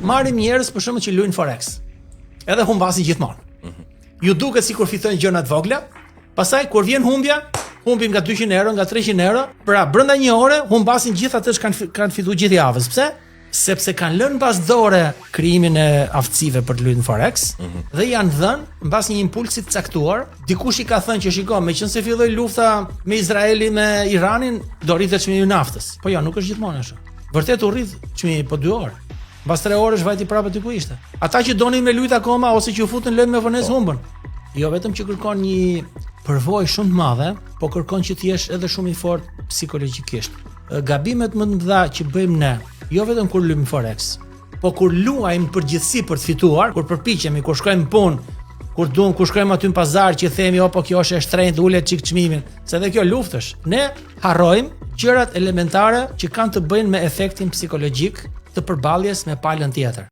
marrim njerëz për shembull që luajnë forex. Edhe humbasin gjithmonë. Ju duket sikur fitojnë gjëra të vogla, pastaj kur vjen humbja, humbim nga 200 euro, nga 300 euro, pra brenda një ore humbasin gjithë atë që kanë fituar gjithë javës. Pse? Sepse kanë lënë mbas dore krijimin e aftësive për të luajtur forex dhe janë dhënë mbas një impulsi të caktuar. Dikush i ka thënë që shikoj, meqense filloi lufta me Izraelin me Iranin, do rritet çmimi i naftës. Po jo, nuk është gjithmonë ashtu. Vërtet u rrit çmimi po 2 orë. Mbas 3 orësh vajti prapë aty ku ishte. Ata që donin me lut akoma ose që u futën lënë me vonesë humbën. Jo vetëm që kërkon një përvojë shumë të madhe, po kërkon që të jesh edhe shumë i fortë psikologjikisht. Gabimet më të mëdha që bëjmë ne, jo vetëm kur luajmë forex, po kur luajmë përgjithësi për të fituar, kur përpiqemi, kur shkojmë punë, kur shkojmë aty në pazar që themi po kjo është e shtrenjtë, ulet çik çmimin, se edhe kjo luftësh. Ne harrojmë gjërat elementare që kanë të bëjnë me efektin psikologjik të përballjes me palën tjetër.